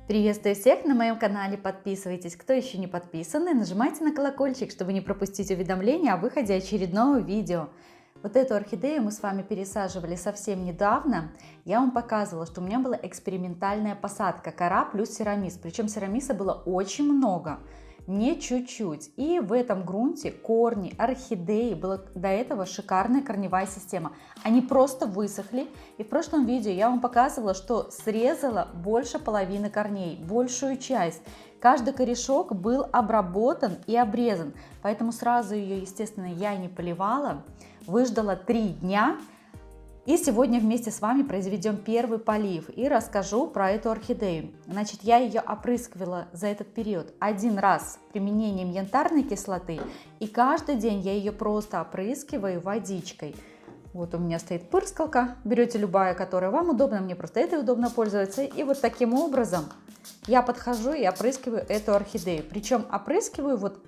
Приветствую всех на моем канале, подписывайтесь, кто еще не подписан, и нажимайте на колокольчик, чтобы не пропустить уведомления о выходе очередного видео. Вот эту орхидею мы с вами пересаживали совсем недавно. Я вам показывала, что у меня была экспериментальная посадка, кора плюс серамис, причем серамиса было очень много. Не чуть-чуть. И в этом грунте корни орхидеи, была до этого шикарная корневая система. Они просто высохли. И в прошлом видео я вам показывала, что срезала больше половины корней, большую часть. Каждый корешок был обработан и обрезан. Поэтому сразу ее, естественно, я не поливала. Выждала 3 дня. И сегодня вместе с вами произведем первый полив и расскажу про эту орхидею. Значит, я ее опрыскивала за этот период 1 раз применением янтарной кислоты, и каждый день я ее просто опрыскиваю водичкой. Вот у меня стоит пырскалка, берете любая, которая вам удобна, мне просто этой удобно пользоваться. И вот таким образом я подхожу и опрыскиваю эту орхидею. Причем опрыскиваю вот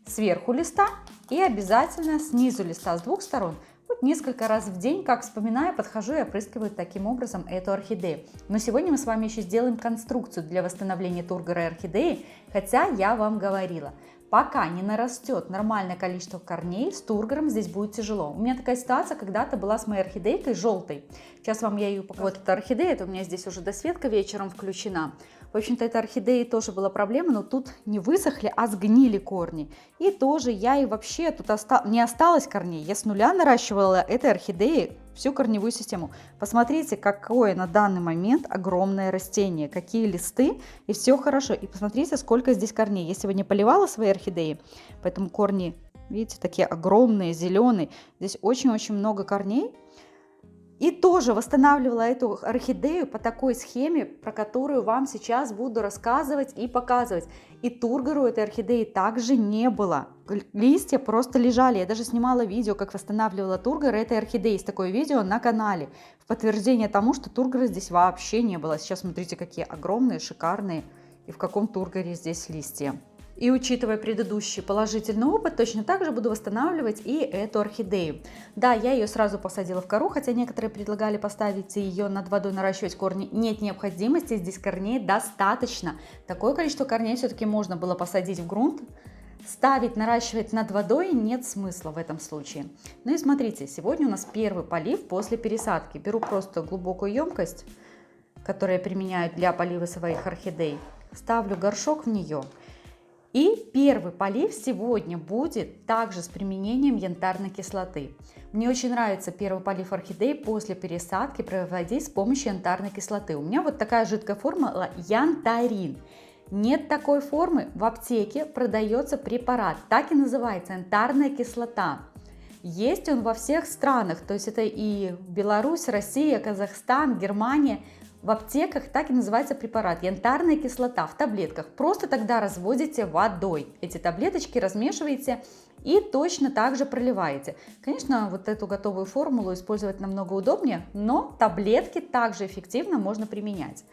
сверху листа и обязательно снизу листа, с 2 сторон. Вот несколько раз в день, как вспоминаю, подхожу и опрыскиваю таким образом эту орхидею. Но сегодня мы с вами еще сделаем конструкцию для восстановления тургора и орхидеи, хотя я вам говорила, пока не нарастет нормальное количество корней, с тургором здесь будет тяжело. У меня такая ситуация когда-то была с моей орхидейкой желтой. Сейчас вам я ее покажу. Вот эта орхидея, это у меня здесь уже досветка вечером включена. В общем-то, этой орхидеи тоже была проблема, но тут не высохли, а сгнили корни. И тоже я и вообще тут не осталось корней. Я с нуля наращивала этой орхидеи всю корневую систему. Посмотрите, какое на данный момент огромное растение, какие листы, и все хорошо. И посмотрите, сколько здесь корней. Я сегодня поливала свои орхидеи, поэтому корни, видите, такие огромные, зеленые. Здесь очень-очень много корней. И тоже восстанавливала эту орхидею по такой схеме, про которую вам сейчас буду рассказывать и показывать. И тургора у этой орхидеи также не было. Листья просто лежали. Я даже снимала видео, как восстанавливала тургор этой орхидеи. Есть такое видео на канале. В подтверждение тому, что тургора здесь вообще не было. Сейчас смотрите, какие огромные, шикарные. И в каком тургоре здесь листья. И учитывая предыдущий положительный опыт, точно так же буду восстанавливать и эту орхидею. Да, я ее сразу посадила в кору, хотя некоторые предлагали поставить ее над водой, наращивать корни. Нет необходимости, здесь корней достаточно. Такое количество корней все-таки можно было посадить в грунт. Ставить, наращивать над водой нет смысла в этом случае. Ну и смотрите, сегодня у нас первый полив после пересадки. Беру просто глубокую емкость, которую я применяю для полива своих орхидей. Ставлю горшок в нее. И первый полив сегодня будет также с применением янтарной кислоты. Мне очень нравится первый полив орхидей после пересадки проводить с помощью янтарной кислоты. У меня вот такая жидкая формула янтарин. Нет такой формы, в аптеке продается препарат, так и называется, янтарная кислота. Есть он во всех странах, то есть это и Беларусь, Россия, Казахстан, Германия. В аптеках так и называется препарат янтарная кислота в таблетках. Просто тогда разводите водой. Эти таблеточки размешиваете и точно так же проливаете. Конечно, вот эту готовую формулу использовать намного удобнее, но таблетки также эффективно можно применять.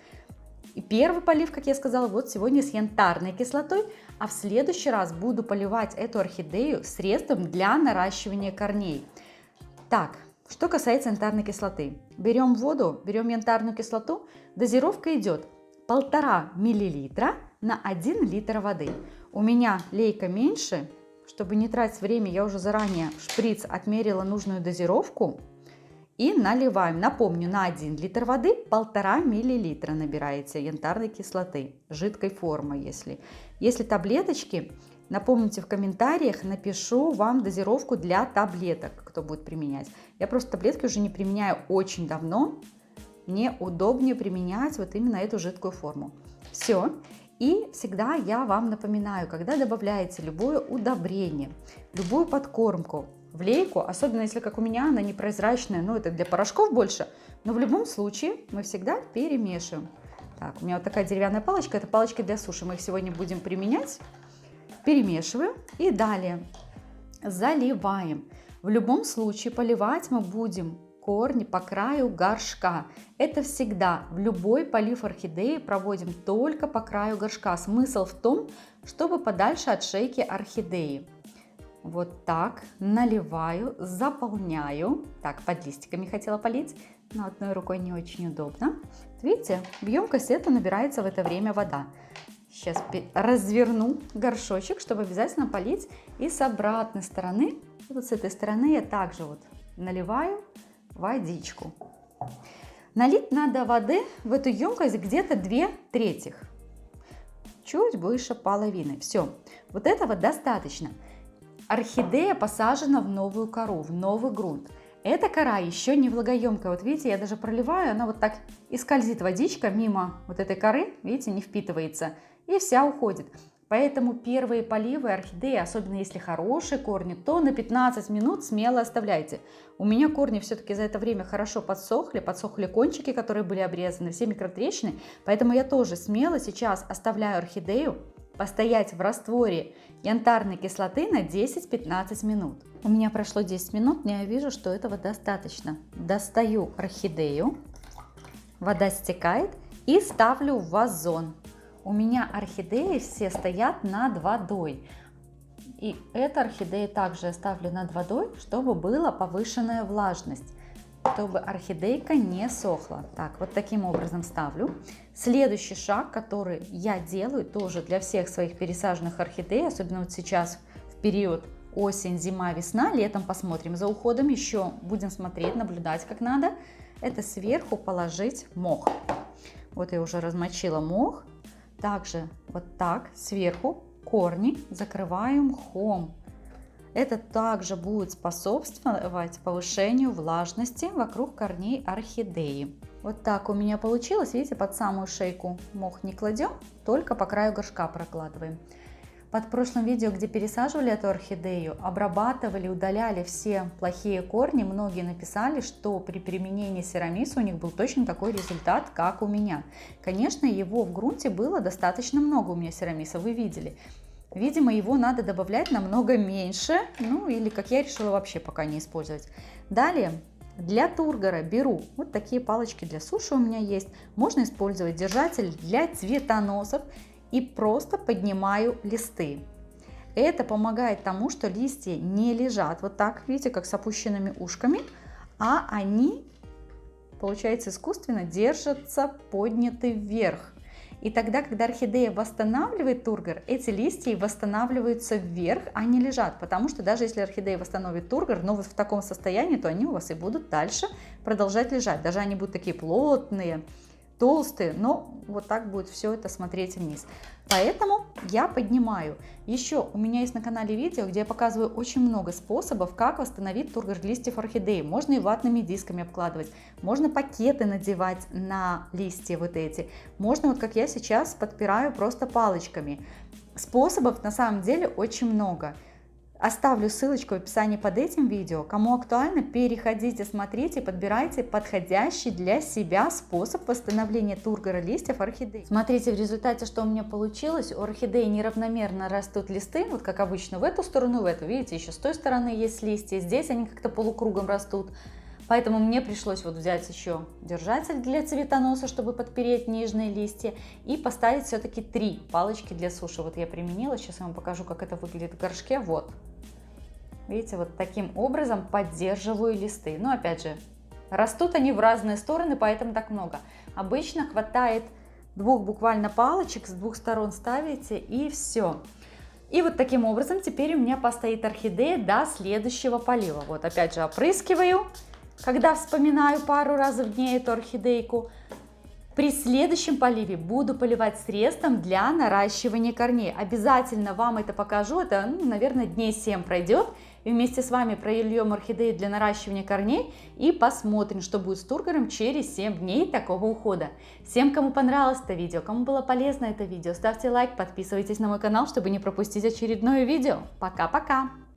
И первый полив, как я сказала, вот сегодня с янтарной кислотой, а в следующий раз буду поливать эту орхидею средством для наращивания корней. Так. Что касается янтарной кислоты, берем воду, берем янтарную кислоту, дозировка идет 1,5 мл на 1 литр воды. У меня лейка меньше, чтобы не тратить время, я уже заранее в шприц отмерила нужную дозировку и наливаем. Напомню, на 1 литр воды 1,5 мл набираете янтарной кислоты, жидкой формы, если таблеточки. Напомните в комментариях, напишу вам дозировку для таблеток, кто будет применять. Я просто таблетки уже не применяю очень давно. Мне удобнее применять вот именно эту жидкую форму. Все. И всегда я вам напоминаю, когда добавляете любое удобрение, любую подкормку в лейку, особенно если как у меня она непрозрачная, это для порошков больше, но в любом случае мы всегда перемешиваем. Так, у меня вот такая деревянная палочка, это палочка для суши, мы их сегодня будем применять. Перемешиваем и далее заливаем. В любом случае поливать мы будем корни по краю горшка. Это всегда в любой полив орхидеи проводим только по краю горшка. Смысл в том, чтобы подальше от шейки орхидеи. Вот так наливаю, заполняю. Так, под листиками хотела полить, но одной рукой не очень удобно. Видите, в емкость это набирается в это время вода. Сейчас разверну горшочек, чтобы обязательно полить. И с обратной стороны, вот с этой стороны я также вот наливаю водичку. Налить надо воды в эту емкость где-то 2/3. Чуть выше половины. Все, вот этого достаточно. Орхидея посажена в новую кору, в новый грунт. Эта кора еще не влагоемкая. Вот видите, я даже проливаю, она вот так и скользит водичка мимо вот этой коры, видите, не впитывается, и вся уходит. Поэтому первые поливы орхидеи, особенно если хорошие корни, то на 15 минут смело оставляйте. У меня корни все-таки за это время хорошо подсохли кончики, которые были обрезаны, все микротрещины, поэтому я тоже смело сейчас оставляю орхидею постоять в растворе янтарной кислоты на 10-15 минут. У меня прошло 10 минут, но я вижу, что этого достаточно. Достаю орхидею, вода стекает, и ставлю в вазон. У меня орхидеи все стоят над водой. И эту орхидею также я ставлю над водой, чтобы была повышенная влажность, чтобы орхидейка не сохла. Так, вот таким образом ставлю. Следующий шаг, который я делаю тоже для всех своих пересаженных орхидей, особенно вот сейчас в период осень, зима, весна, летом посмотрим за уходом, еще будем смотреть, наблюдать как надо, это сверху положить мох. Вот я уже размочила мох. Также вот так сверху корни закрываю мхом. Это также будет способствовать повышению влажности вокруг корней орхидеи. Вот так у меня получилось. Видите, под самую шейку мох не кладем, только по краю горшка прокладываем. Под прошлым видео, где пересаживали эту орхидею, обрабатывали, удаляли все плохие корни, многие написали, что при применении Ceramisa у них был точно такой результат, как у меня. Конечно, его в грунте было достаточно много у меня Ceramisa, вы видели. Видимо, его надо добавлять намного меньше, ну или, как я решила, вообще пока не использовать. Далее, для тургора беру вот такие палочки для суши у меня есть. Можно использовать держатель для цветоносов. И просто поднимаю листы. Это помогает тому, что листья не лежат вот так, видите, как с опущенными ушками, а они, получается, искусственно держатся подняты вверх. И тогда, когда орхидея восстанавливает тургор, эти листья восстанавливаются вверх, а не лежат. Потому что даже если орхидея восстановит тургор, но вот в таком состоянии, то они у вас и будут дальше продолжать лежать. Даже они будут такие плотные, толстые, но вот так будет все это смотреть вниз. Поэтому я поднимаю. Еще у меня есть на канале видео, где я показываю очень много способов, как восстановить тургор листьев орхидеи. Можно и ватными дисками обкладывать, можно пакеты надевать на листья вот эти, можно вот как я сейчас подпираю просто палочками. Способов на самом деле очень много. Оставлю ссылочку в описании под этим видео. Кому актуально, переходите, смотрите, подбирайте подходящий для себя способ восстановления тургора листьев орхидей. Смотрите в результате, что у меня получилось. У орхидеи неравномерно растут листы, вот как обычно в эту сторону, в эту. Видите, еще с той стороны есть листья, здесь они как-то полукругом растут. Поэтому мне пришлось вот взять еще держатель для цветоноса, чтобы подпереть нежные листья, и поставить все-таки 3 палочки для суши. Вот я применила, сейчас я вам покажу, как это выглядит в горшке. Вот. Видите, вот таким образом поддерживаю листы. Но опять же, растут они в разные стороны, поэтому так много. Обычно хватает 2 буквально палочек, с 2 сторон ставите, и все. И вот таким образом теперь у меня постоит орхидея до следующего полива. Вот опять же опрыскиваю, когда вспоминаю пару раз в день эту орхидейку. При следующем поливе буду поливать средством для наращивания корней. Обязательно вам это покажу, это, наверное, дней 7 пройдет. И вместе с вами прольем орхидеи для наращивания корней и посмотрим, что будет с тургором через 7 дней такого ухода. Всем, кому понравилось это видео, кому было полезно это видео, ставьте лайк, подписывайтесь на мой канал, чтобы не пропустить очередное видео. Пока-пока!